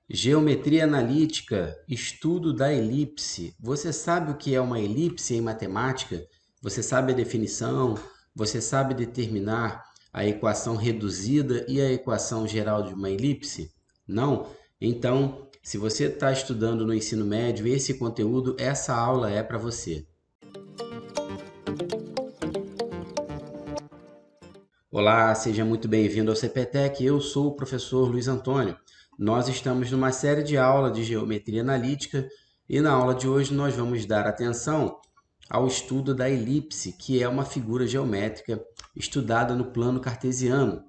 Geometria analítica, estudo da elipse. Você sabe o que é uma elipse em matemática? Você sabe a definição? Você sabe determinar a equação reduzida e a equação geral de uma elipse? Não? Então, se você está estudando no ensino médio esse conteúdo, essa aula é para você. Olá, seja muito bem-vindo ao CPTEC. Eu sou o professor Luiz Antônio. Nós estamos numa série de aulas de geometria analítica e na aula de hoje nós vamos dar atenção ao estudo da elipse, que é uma figura geométrica estudada no plano cartesiano.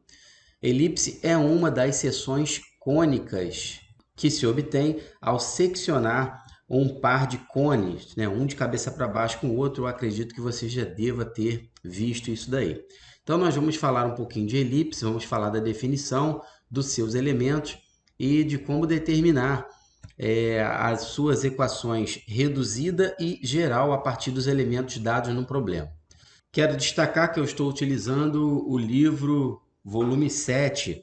Elipse é uma das seções cônicas que se obtém ao seccionar um par de cones, né? Um de cabeça para baixo com o outro. Eu acredito que você já deva ter visto isso daí. Então, nós vamos falar um pouquinho de elipse, vamos falar da definição dos seus elementos e de como determinar as suas equações reduzida e geral a partir dos elementos dados no problema. Quero destacar que eu estou utilizando o livro volume 7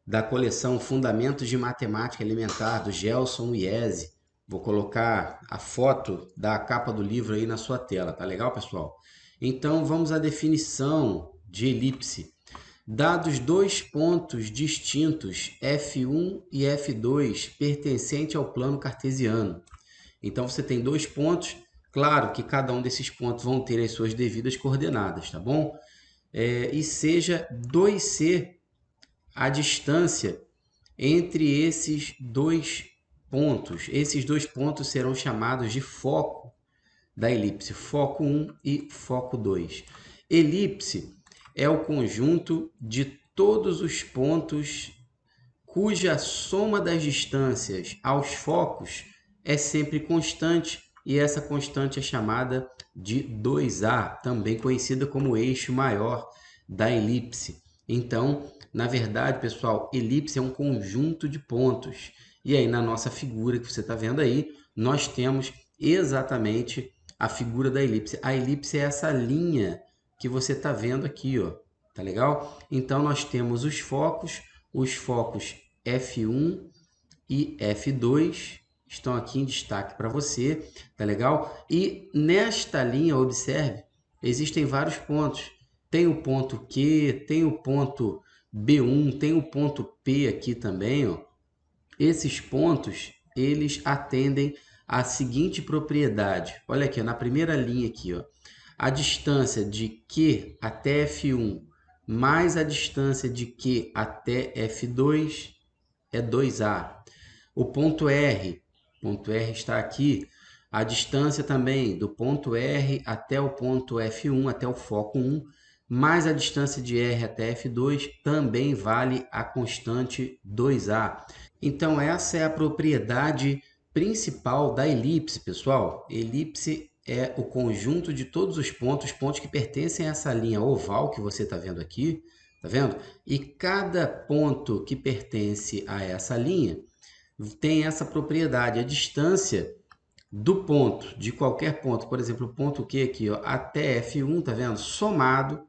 da coleção Fundamentos de Matemática Elementar, do Gelson Iese. Vou colocar a foto da capa do livro aí na sua tela, tá legal, pessoal? Então, vamos à definição de elipse. Dados dois pontos distintos, F1 e F2, pertencente ao plano cartesiano. Então, você tem dois pontos. Claro que cada um desses pontos vão ter as suas devidas coordenadas, tá bom? E seja 2C a distância entre esses dois pontos. Esses dois pontos serão chamados de foco da elipse, foco 1 e foco 2. Elipse é o conjunto de todos os pontos cuja soma das distâncias aos focos é sempre constante, e essa constante é chamada de 2A, também conhecida como eixo maior da elipse. Então, na verdade, pessoal, elipse é um conjunto de pontos. E aí, na nossa figura que você está vendo aí, nós temos exatamente a figura da elipse. A elipse é essa linha que você está vendo aqui, ó. Tá legal? Então, nós temos os focos F1 e F2 estão aqui em destaque para você, tá legal? E nesta linha, observe, existem vários pontos. Tem o ponto Q, tem o ponto B1, tem o ponto P aqui também, ó. Esses pontos, eles atendem à seguinte propriedade. Olha aqui, na primeira linha aqui, ó. A distância de Q até F1 mais a distância de Q até F2 é 2A. O ponto R está aqui. A distância também do ponto R até o ponto F1, até o foco 1, mais a distância de R até F2 também vale a constante 2A. Então, essa é a propriedade principal da elipse, pessoal. Elipse é o conjunto de todos os pontos que pertencem a essa linha oval que você está vendo aqui, tá vendo? E cada ponto que pertence a essa linha tem essa propriedade, a distância do ponto, de qualquer ponto, por exemplo, o ponto Q aqui, ó, até F1, tá vendo? Somado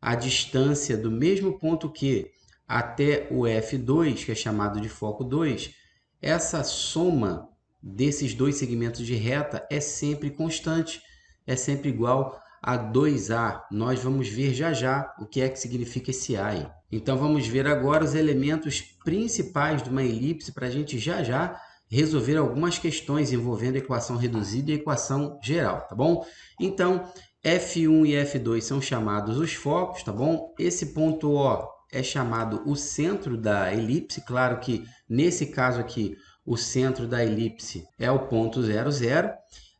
a distância do mesmo ponto Q até o F2, que é chamado de foco 2, essa soma desses dois segmentos de reta é sempre constante, é sempre igual a 2A. Nós vamos ver já já o que é que significa esse A aí. Então, vamos ver agora os elementos principais de uma elipse para a gente já já resolver algumas questões envolvendo equação reduzida e equação geral, tá bom? Então, F1 e F2 são chamados os focos, tá bom? Esse ponto O é chamado o centro da elipse. Claro que, nesse caso aqui, o centro da elipse é o ponto 0, 0.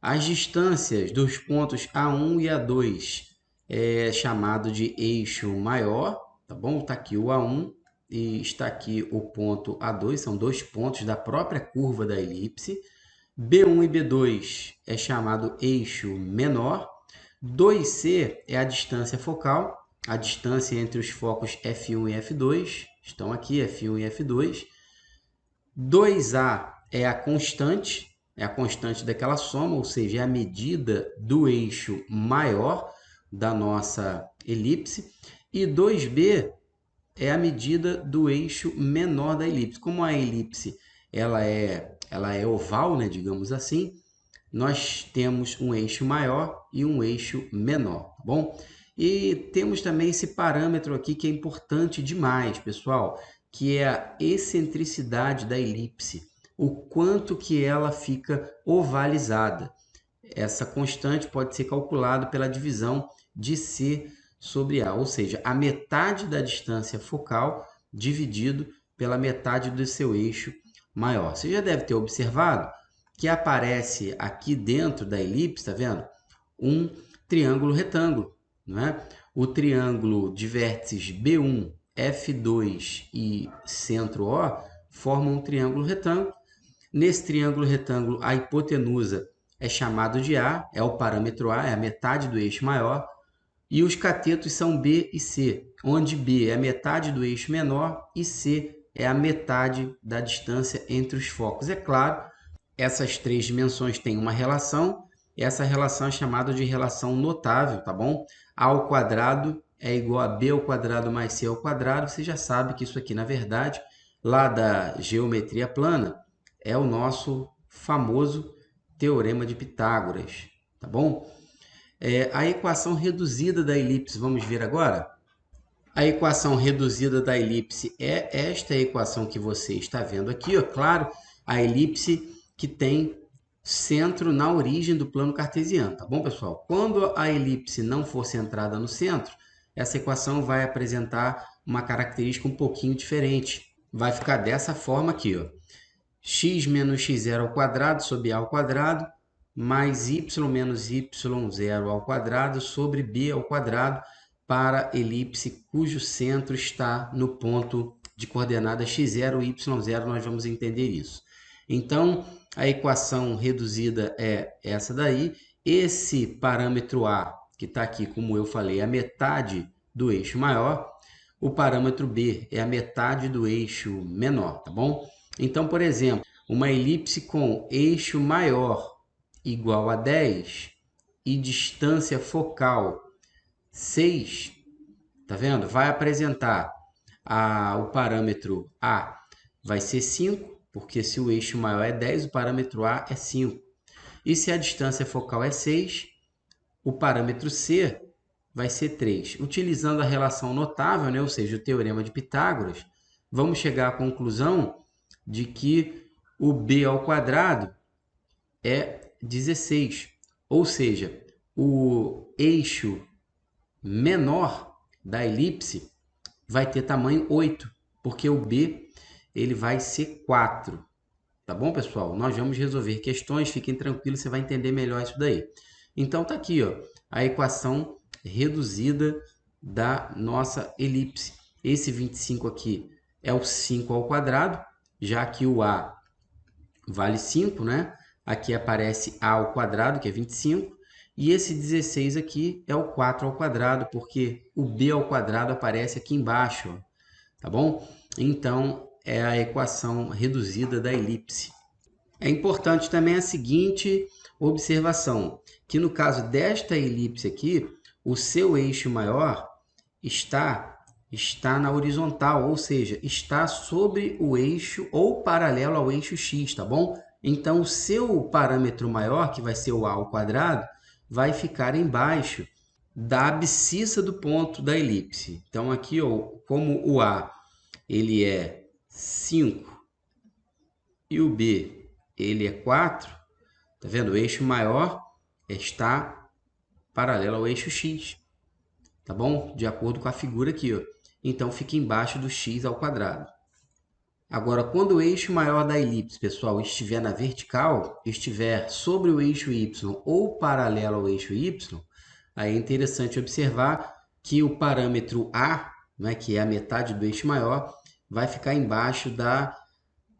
As distâncias dos pontos A1 e A2 é chamado de eixo maior, tá bom? Está aqui o A1 e está aqui o ponto A2, são dois pontos da própria curva da elipse. B1 e B2 é chamado eixo menor. 2C é a distância focal, a distância entre os focos F1 e F2, estão aqui F1 e F2. 2A é a constante daquela soma, ou seja, é a medida do eixo maior da nossa elipse. E 2B é a medida do eixo menor da elipse. Como a elipse ela é oval, né, digamos assim, nós temos um eixo maior e um eixo menor, tá bom? E temos também esse parâmetro aqui que é importante demais, pessoal, que é a excentricidade da elipse, o quanto que ela fica ovalizada. Essa constante pode ser calculada pela divisão de C sobre A, ou seja, a metade da distância focal dividido pela metade do seu eixo maior. Você já deve ter observado que aparece aqui dentro da elipse, está vendo? Um triângulo retângulo, não é? O triângulo de vértices B1, F2 e centro O formam um triângulo retângulo. Nesse triângulo retângulo, a hipotenusa é chamado de A, é o parâmetro A, é a metade do eixo maior, e os catetos são B e C, onde B é a metade do eixo menor e C é a metade da distância entre os focos. É claro, essas três dimensões têm uma relação, essa relação é chamada de relação notável, tá bom? A ao quadrado é igual a B ao quadrado mais C ao quadrado, você já sabe que isso aqui, na verdade, lá da geometria plana, é o nosso famoso Teorema de Pitágoras, tá bom? A equação reduzida da elipse, vamos ver agora? A equação reduzida da elipse é esta equação que você está vendo aqui, ó, claro, a elipse que tem centro na origem do plano cartesiano, tá bom, pessoal? Quando a elipse não for centrada no centro, essa equação vai apresentar uma característica um pouquinho diferente. Vai ficar dessa forma aqui, ó. X menos x0 ao quadrado sobre a ao quadrado, mais y menos y0 ao quadrado sobre b ao quadrado, para elipse cujo centro está no ponto de coordenadas x0 e y0, nós vamos entender isso. Então, a equação reduzida é essa daí. Esse parâmetro A, que está aqui, como eu falei, é a metade do eixo maior. O parâmetro B é a metade do eixo menor, tá bom? Então, por exemplo, uma elipse com eixo maior igual a 10 e distância focal 6, tá vendo? Vai apresentar o parâmetro A vai ser 5, porque se o eixo maior é 10, o parâmetro A é 5. E se a distância focal é 6, o parâmetro C vai ser 3. Utilizando a relação notável, né? Ou seja, o Teorema de Pitágoras, vamos chegar à conclusão de que o b ao quadrado é 16. Ou seja, o eixo menor da elipse vai ter tamanho 8, porque o b ele vai ser 4. Tá bom, pessoal? Nós vamos resolver questões, fiquem tranquilos, você vai entender melhor isso daí. Então, tá aqui, ó, a equação reduzida da nossa elipse. Esse 25 aqui é o 5 ao quadrado, já que o A vale 5, né? Aqui aparece A ao quadrado, que é 25, e esse 16 aqui é o 4 ao quadrado, porque o B ao quadrado aparece aqui embaixo, ó, tá bom? Então, é a equação reduzida da elipse. É importante também a seguinte observação, que no caso desta elipse aqui, o seu eixo maior está na horizontal, ou seja, está sobre o eixo ou paralelo ao eixo x, tá bom? Então, o seu parâmetro maior, que vai ser o a ao quadrado, vai ficar embaixo da abscissa do ponto da elipse. Então, aqui, ó, como o a ele é 5 e o b ele é 4, tá vendo? O eixo maior está paralelo ao eixo x, tá bom? De acordo com a figura aqui, ó. Então, fica embaixo do x ao quadrado. Agora, quando o eixo maior da elipse, pessoal, estiver na vertical, estiver sobre o eixo y ou paralelo ao eixo y, aí é interessante observar que o parâmetro a, né, que é a metade do eixo maior, vai ficar embaixo da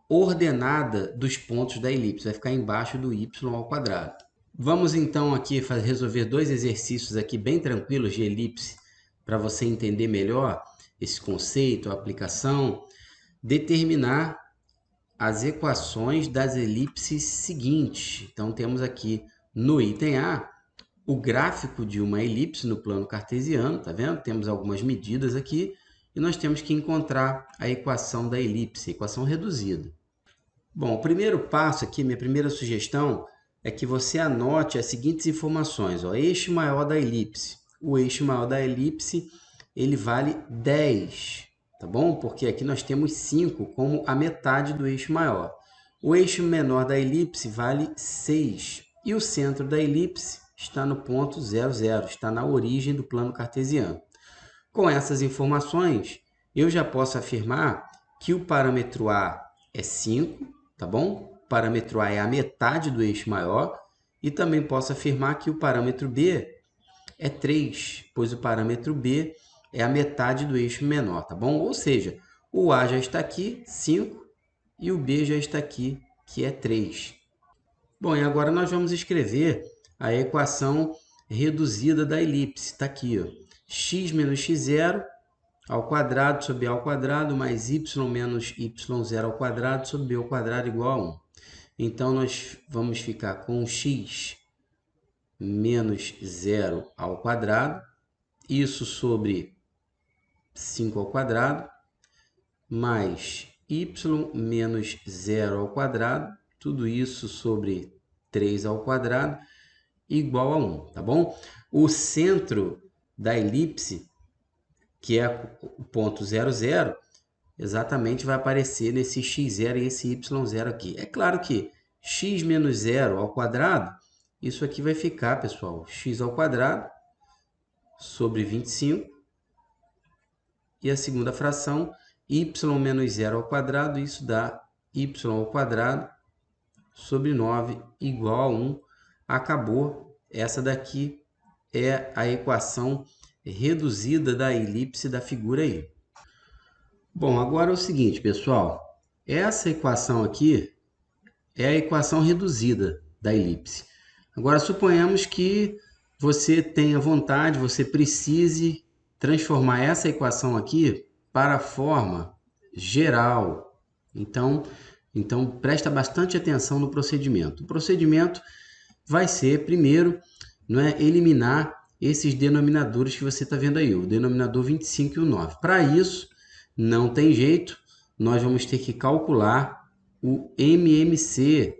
ordenada dos pontos da elipse, vai ficar embaixo do y ao quadrado. Vamos então aqui resolver dois exercícios aqui bem tranquilos de elipse, para você entender melhor esse conceito, a aplicação, determinar as equações das elipses seguintes. Então, temos aqui no item A, o gráfico de uma elipse no plano cartesiano, tá vendo? Temos algumas medidas aqui, e nós temos que encontrar a equação da elipse, a equação reduzida. Bom, o primeiro passo aqui, minha primeira sugestão, é que você anote as seguintes informações. Ó, eixo maior da elipse. O eixo maior da elipse, ele vale 10, tá bom? Porque aqui nós temos 5 como a metade do eixo maior. O eixo menor da elipse vale 6. E o centro da elipse está no ponto 0, 0, está na origem do plano cartesiano. Com essas informações, eu já posso afirmar que o parâmetro A é 5, tá bom? O parâmetro A é a metade do eixo maior. E também posso afirmar que o parâmetro B é 3, pois o parâmetro B é a metade do eixo menor, tá bom? Ou seja, o A já está aqui, 5, e o B já está aqui, que é 3. Bom, e agora nós vamos escrever a equação reduzida da elipse. Está aqui, ó. X menos x0 ao quadrado sobre a ao quadrado mais y menos y0 ao quadrado sobre b ao quadrado igual a 1. Então, nós vamos ficar com x menos 0 ao quadrado, isso sobre 5 ao quadrado, mais y menos 0 ao quadrado, tudo isso sobre 3 ao quadrado, igual a 1, tá bom? O centro da elipse, que é o ponto 0, 0, exatamente vai aparecer nesse x0 e esse y0 aqui. É claro que x menos 0 ao quadrado, isso aqui vai ficar, pessoal, x ao quadrado sobre 25. E a segunda fração, y menos 0 ao quadrado, isso dá y ao quadrado sobre 9 igual a 1. Acabou. Essa daqui é a equação reduzida da elipse da figura aí. Bom, agora é o seguinte, pessoal. Essa equação aqui é a equação reduzida da elipse. Agora, suponhamos que você tenha vontade, você precise transformar essa equação aqui para a forma geral. Então presta bastante atenção no procedimento. O procedimento vai ser, primeiro, eliminar esses denominadores que você está vendo aí, o denominador 25 e o 9. Para isso, não tem jeito, nós vamos ter que calcular o MMC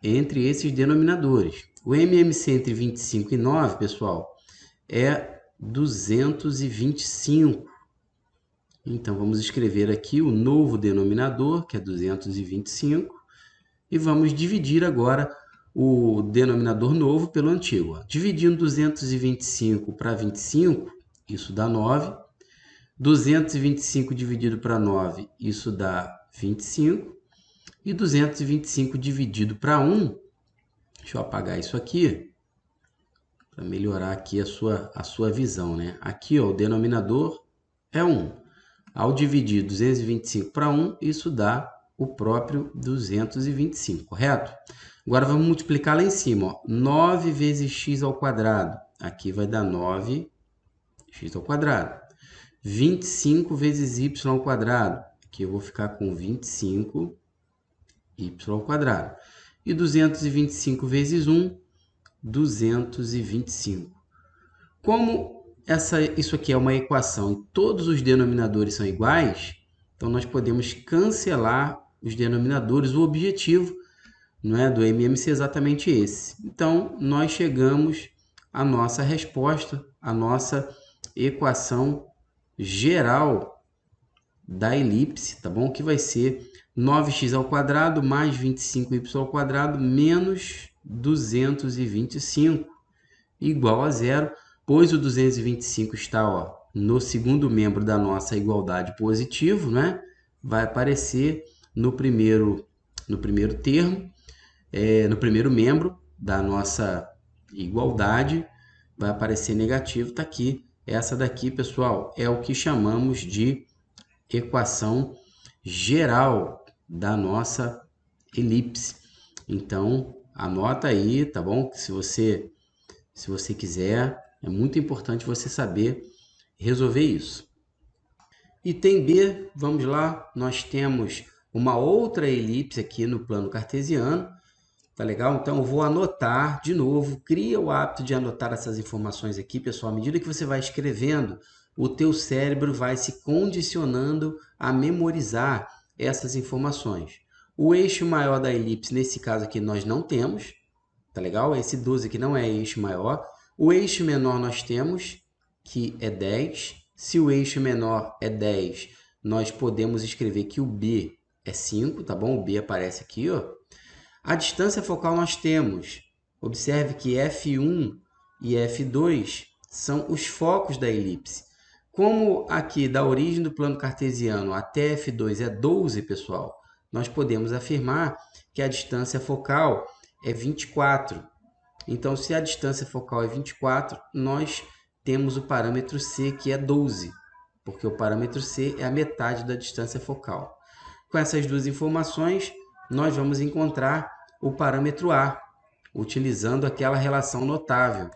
entre esses denominadores. O MMC entre 25 e 9, pessoal, é 225. Então, vamos escrever aqui o novo denominador, que é 225, e vamos dividir agora o denominador novo pelo antigo. Dividindo 225 para 25, isso dá 9. 225 dividido para 9, isso dá 25. E 225 dividido para 1, deixa eu apagar isso aqui, para melhorar aqui a sua visão, né? Aqui, ó, o denominador é 1. Ao dividir 225 para 1, isso dá o próprio 225, correto? Agora vamos multiplicar lá em cima, ó. 9 vezes x ao quadrado. Aqui vai dar 9x ao quadrado. 25 vezes y ao quadrado. Aqui eu vou ficar com 25y ao quadrado. E 225 vezes 1, 225. Como isso aqui é uma equação e todos os denominadores são iguais, então nós podemos cancelar os denominadores. O objetivo, do MMC é exatamente esse. Então, nós chegamos à nossa resposta, à nossa equação geral da elipse, tá bom? Que vai ser 9x ao quadrado mais 25y ao quadrado menos 225 igual a 0, pois o 225 está, ó, no segundo membro da nossa igualdade positivo, né? Vai aparecer no primeiro termo, no primeiro membro da nossa igualdade, vai aparecer negativo, está aqui. Essa daqui, pessoal, é o que chamamos de equação geral da nossa elipse. Então, anota aí, tá bom? Se você quiser, é muito importante você saber resolver isso. Item B, vamos lá, nós temos uma outra elipse aqui no plano cartesiano, tá legal? Então, eu vou anotar de novo, cria o hábito de anotar essas informações aqui, pessoal. À medida que você vai escrevendo, o teu cérebro vai se condicionando a memorizar essas informações. O eixo maior da elipse, nesse caso aqui, nós não temos, tá legal? Esse 12 aqui não é eixo maior. O eixo menor nós temos, que é 10. Se o eixo menor é 10, nós podemos escrever que o B é 5, tá bom? O B aparece aqui, ó. A distância focal nós temos. Observe que F1 e F2 são os focos da elipse. Como aqui da origem do plano cartesiano até F2 é 12, pessoal, nós podemos afirmar que a distância focal é 24. Então, se a distância focal é 24, nós temos o parâmetro C, que é 12, porque o parâmetro C é a metade da distância focal. Com essas duas informações, nós vamos encontrar o parâmetro A, utilizando aquela relação notável,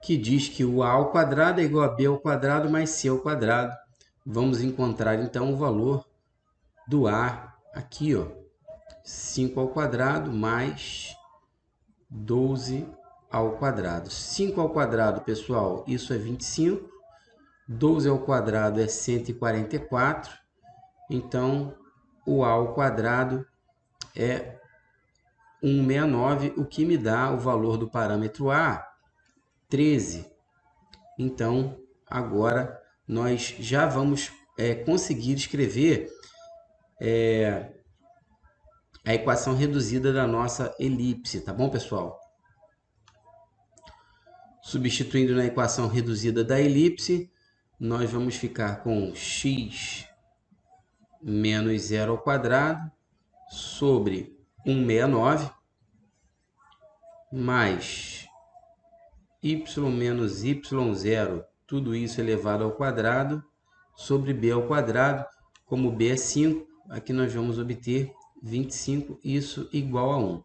que diz que o A ao quadrado é igual a B ao quadrado mais C ao quadrado. Vamos encontrar, então, o valor do A aqui, ó, 5 ao quadrado mais 12 ao quadrado. 5 ao quadrado, pessoal, isso é 25. 12 ao quadrado é 144. Então, o A ao quadrado é 169, o que me dá o valor do parâmetro A, 13. Então, agora nós já vamos conseguir escrever a equação reduzida da nossa elipse, tá bom, pessoal? Substituindo na equação reduzida da elipse, nós vamos ficar com x menos 0 ao quadrado sobre 169 mais y menos y0, tudo isso elevado ao quadrado, sobre b ao quadrado. Como b é 5, aqui nós vamos obter 25, isso igual a 1.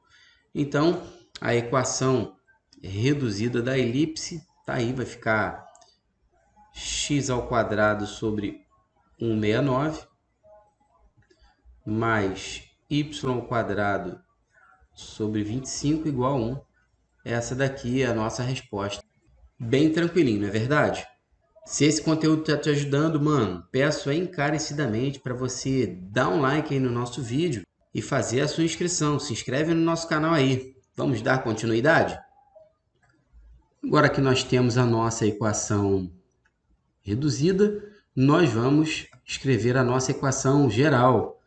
Então, a equação reduzida da elipse está aí, vai ficar x ao quadrado sobre 169 mais y ao quadrado sobre 25 igual a 1. Essa daqui é a nossa resposta. Bem tranquilinho, não é verdade? Se esse conteúdo está te ajudando, mano, peço encarecidamente para você dar um like aí no nosso vídeo e fazer a sua inscrição. Se inscreve no nosso canal aí. Vamos dar continuidade? Agora que nós temos a nossa equação reduzida, nós vamos escrever a nossa equação geral.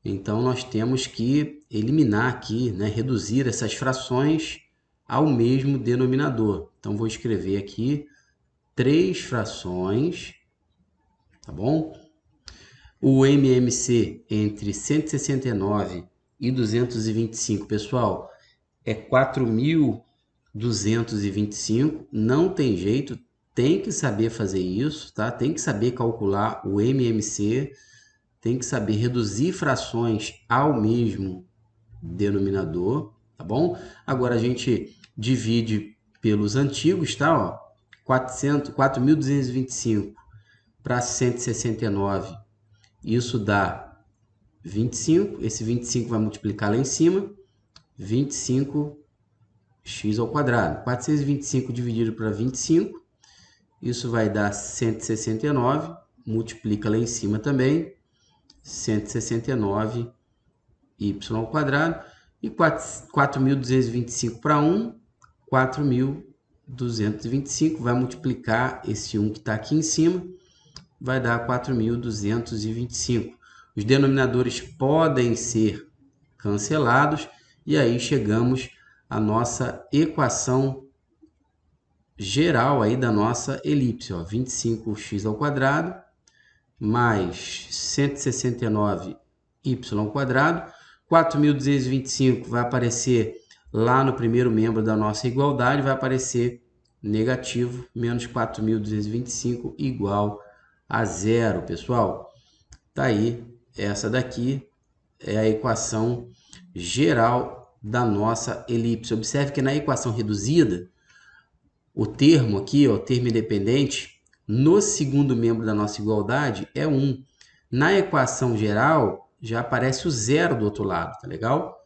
Então, nós temos que eliminar aqui, né, reduzir essas frações ao mesmo denominador. Então, vou escrever aqui 3 frações, tá bom? O MMC entre 169 e 225, pessoal, é 4.225. Não tem jeito, tem que saber fazer isso, tá? Tem que saber calcular o MMC, tem que saber reduzir frações ao mesmo denominador, tá bom? Agora a gente divide pelos antigos, tá? Ó, 4.225 para 169, isso dá 25. Esse 25 vai multiplicar lá em cima, 25x ao quadrado. 425 dividido para 25, isso vai dar 169, multiplica lá em cima também, 169 y ao quadrado, e 4.225 para 1, 4.225, vai multiplicar esse 1 que está aqui em cima, vai dar 4.225. Os denominadores podem ser cancelados, e aí chegamos à nossa equação geral aí da nossa elipse, ó, 25x ao quadrado mais 169y ao quadrado. 4.225 vai aparecer lá no primeiro membro da nossa igualdade, vai aparecer negativo, menos 4.225 igual a zero, pessoal. Tá aí, essa daqui é a equação geral da nossa elipse. Observe que na equação reduzida, o termo aqui, ó, o termo independente, no segundo membro da nossa igualdade é 1. Na equação geral, já aparece o zero do outro lado, tá legal?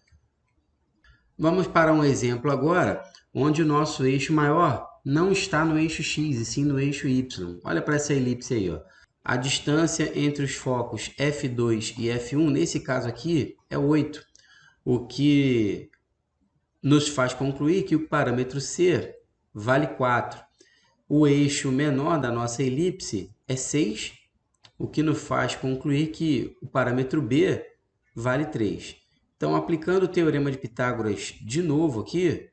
Vamos para um exemplo agora, onde o nosso eixo maior não está no eixo x, e sim no eixo y. Olha para essa elipse aí, ó. A distância entre os focos F2 e F1, nesse caso aqui, é 8, o que nos faz concluir que o parâmetro C vale 4. O eixo menor da nossa elipse é 6, o que nos faz concluir que o parâmetro B vale 3. Então, aplicando o teorema de Pitágoras de novo aqui,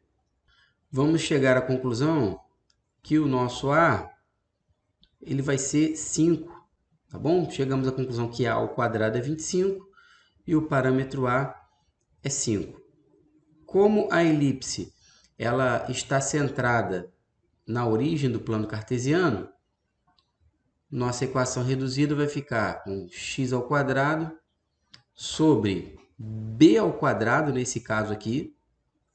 vamos chegar à conclusão que o nosso A ele vai ser 5, tá bom? Chegamos à conclusão que A ao quadrado é 25 e o parâmetro A é 5. Como a elipse ela está centrada na origem do plano cartesiano, nossa equação reduzida vai ficar com x ao quadrado sobre b ao quadrado, nesse caso aqui,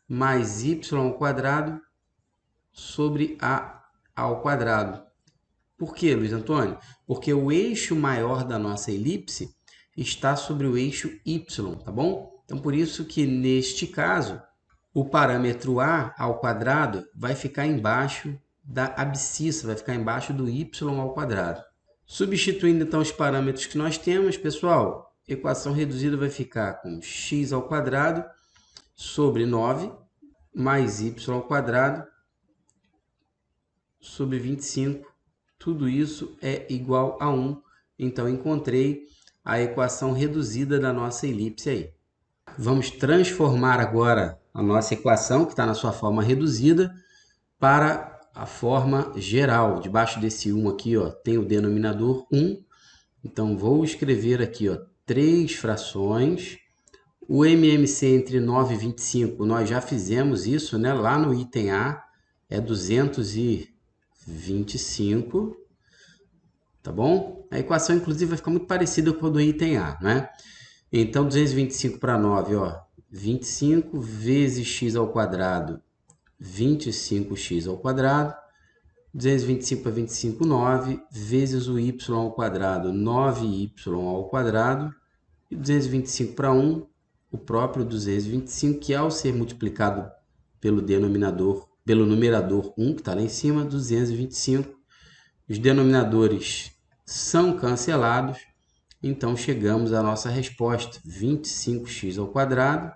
mais y ao quadrado sobre a ao quadrado. Por quê, Luiz Antônio? Porque o eixo maior da nossa elipse está sobre o eixo y, tá bom? Então, por isso que, neste caso, o parâmetro a ao quadrado vai ficar embaixo da abscissa, vai ficar embaixo do y ao quadrado. Substituindo, então, os parâmetros que nós temos, pessoal, a equação reduzida vai ficar com x ao quadrado sobre 9 mais y ao quadrado sobre 25. Tudo isso é igual a 1. Então, encontrei a equação reduzida da nossa elipse aí. Vamos transformar agora a nossa equação, que está na sua forma reduzida, para a forma geral. Debaixo desse 1 aqui, ó, tem o denominador 1. Então, vou escrever aqui, ó, 3 frações. O MMC entre 9 e 25, nós já fizemos isso, né? Lá no item A, é 225, tá bom? A equação, inclusive, vai ficar muito parecida com a do item A, né? Então, 225 para 9, ó, 25 vezes x ao quadrado, 25x ao quadrado. 225 para 25, 9, vezes o y ao quadrado, 9y ao quadrado. E 225 para 1, o próprio 225, que ao ser multiplicado pelo denominador, pelo numerador 1, que está lá em cima, 225. Os denominadores são cancelados, então chegamos à nossa resposta, 25x ao quadrado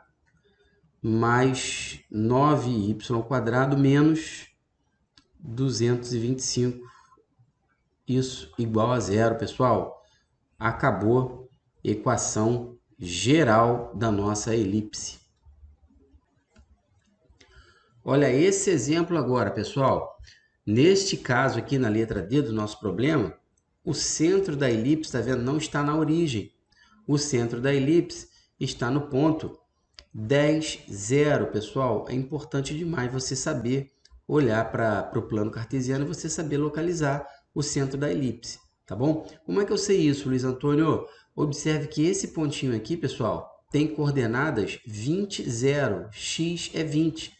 mais 9y ao quadrado menos 225. Isso igual a zero, pessoal. Acabou a equação geral da nossa elipse. Olha esse exemplo agora, pessoal. Neste caso aqui, na letra D do nosso problema, o centro da elipse, está vendo? Não está na origem. O centro da elipse está no ponto 10, 0, pessoal. É importante demais você saber olhar para o plano cartesiano e você saber localizar o centro da elipse, tá bom? Como é que eu sei isso, Luiz Antônio? Observe que esse pontinho aqui, pessoal, tem coordenadas 20, 0. X é 20.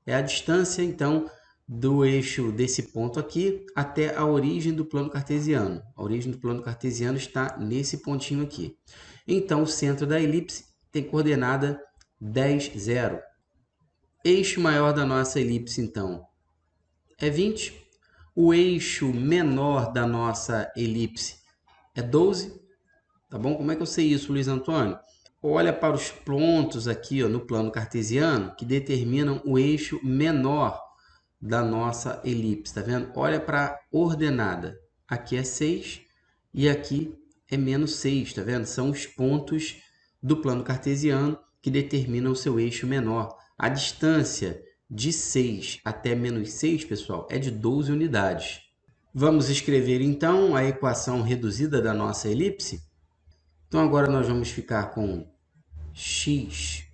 É a distância, então, do eixo desse ponto aqui até a origem do plano cartesiano. A origem do plano cartesiano está nesse pontinho aqui. Então, o centro da elipse tem coordenada 10, 0. Eixo maior da nossa elipse, então, é 20. O eixo menor da nossa elipse é 12. Tá bom? Como é que eu sei isso, Luiz Antônio? Olha para os pontos aqui, ó, no plano cartesiano que determinam o eixo menor da nossa elipse, tá vendo? Olha para a ordenada. Aqui é 6 e aqui é menos 6, tá vendo? São os pontos do plano cartesiano que determinam o seu eixo menor. A distância de 6 até menos 6, pessoal, é de 12 unidades. Vamos escrever, então, a equação reduzida da nossa elipse? Então, agora nós vamos ficar com x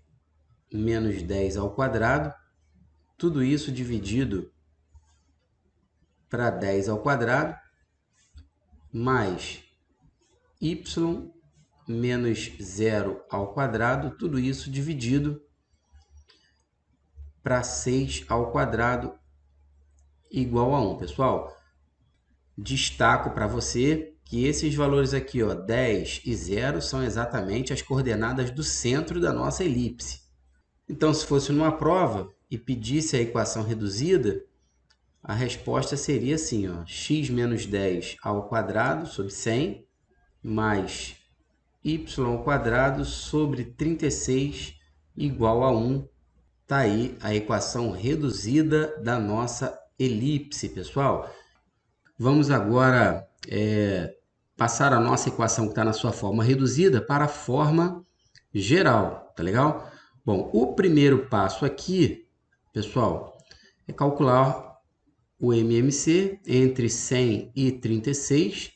menos 10 ao quadrado, tudo isso dividido para 10 ao quadrado, mais y menos 0 ao quadrado, tudo isso dividido para 6 ao quadrado igual a 1. Pessoal, destaco para você que esses valores aqui, ó, 10 e 0, são exatamente as coordenadas do centro da nossa elipse. Então, se fosse numa prova e pedisse a equação reduzida, a resposta seria assim, ó, x menos 10 ao quadrado sobre 100 mais y ao quadrado sobre 36 igual a 1. Está aí a equação reduzida da nossa elipse, pessoal. Vamos agora passar a nossa equação que está na sua forma reduzida para a forma geral, tá legal? Bom, o primeiro passo aqui, pessoal, é calcular o MMC entre 100 e 36.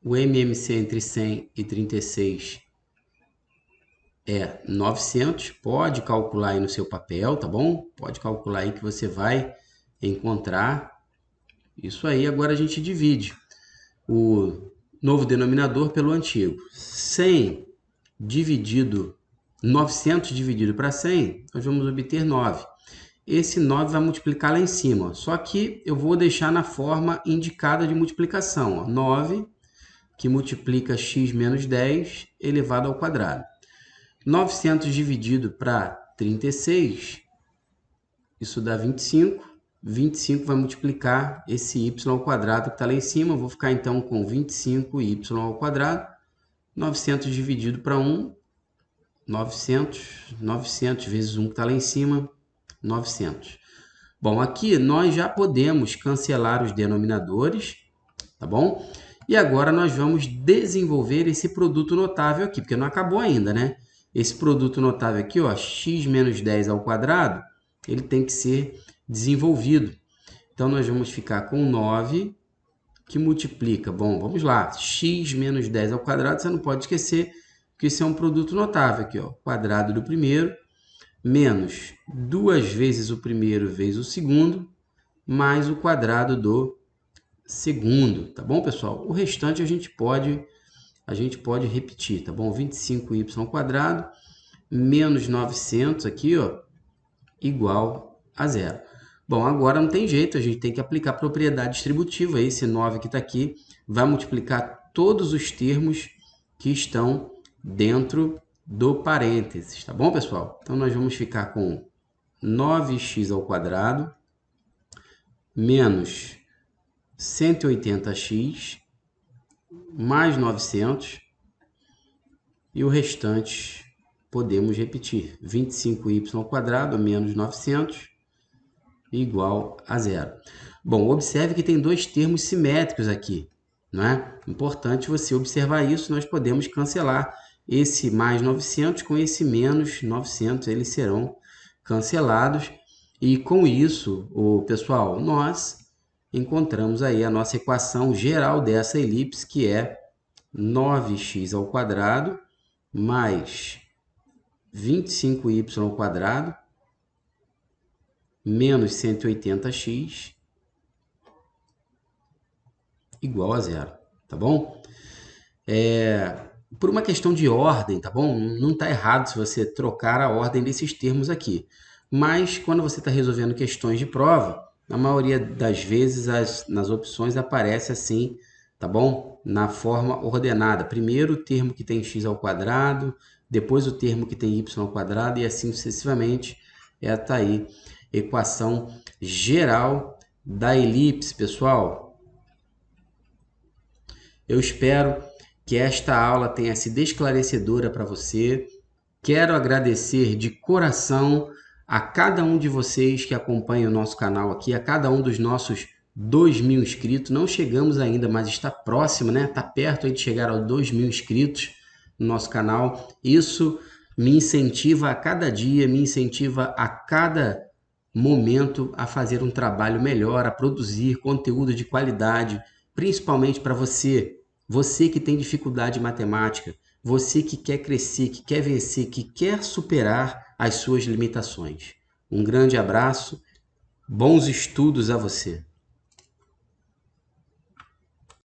O MMC entre 100 e 36 é 900. Pode calcular aí no seu papel, tá bom? Pode calcular aí que você vai encontrar. Isso aí, agora a gente divide o novo denominador pelo antigo. 100 dividido, 900 dividido para 100, nós vamos obter 9. Esse 9 vai multiplicar lá em cima, ó. Só que eu vou deixar na forma indicada de multiplicação, ó. 9 que multiplica x menos 10 elevado ao quadrado. 900 dividido para 36, isso dá 25. 25 vai multiplicar esse y ao quadrado que está lá em cima. Eu vou ficar então com 25y ao quadrado. 900 dividido para 1, 900. 900 vezes 1 que está lá em cima, 900. Bom, aqui nós já podemos cancelar os denominadores, tá bom? E agora nós vamos desenvolver esse produto notável aqui, porque não acabou ainda, né? Esse produto notável aqui, ó, x menos 10 ao quadrado, ele tem que ser desenvolvido. Então, nós vamos ficar com 9, que multiplica, bom, vamos lá, x menos 10 ao quadrado, você não pode esquecer que isso é um produto notável aqui, ó, quadrado do primeiro, menos 2 vezes o primeiro vezes o segundo, mais o quadrado do segundo, tá bom, pessoal? O restante a gente pode repetir, tá bom? 25y ao quadrado menos 900 aqui, ó, igual a zero. Bom, agora não tem jeito, a gente tem que aplicar a propriedade distributiva. Esse 9 que está aqui vai multiplicar todos os termos que estão dentro do parênteses, tá bom, pessoal? Então, nós vamos ficar com 9x ao quadrado menos 180x mais 900, e o restante podemos repetir. 25y ao quadrado menos 900 igual a zero. Bom, observe que tem dois termos simétricos aqui, não é? Importante você observar isso. Nós podemos cancelar esse mais 900 com esse menos 900, eles serão cancelados. E com isso, pessoal, nós encontramos aí a nossa equação geral dessa elipse, que é 9x ao quadrado mais 25y ao quadrado menos 180x igual a zero, tá bom? Por uma questão de ordem, tá bom? Não está errado se você trocar a ordem desses termos aqui. Mas quando você está resolvendo questões de prova, na maioria das vezes nas opções aparece assim, tá bom? Na forma ordenada. Primeiro o termo que tem x ao quadrado, depois o termo que tem y ao quadrado e assim sucessivamente. Tá aí equação geral da elipse, pessoal. Eu espero que esta aula tenha sido esclarecedora para você. Quero agradecer de coração a cada um de vocês que acompanha o nosso canal aqui, a cada um dos nossos 2.000 inscritos. Não chegamos ainda, mas está próximo, né? Está perto aí de chegar aos 2.000 inscritos no nosso canal. Isso me incentiva a cada dia, me incentiva a cada momento a fazer um trabalho melhor, a produzir conteúdo de qualidade, principalmente para você que tem dificuldade em matemática, você que quer crescer, que quer vencer, que quer superar as suas limitações. Um grande abraço, bons estudos a você!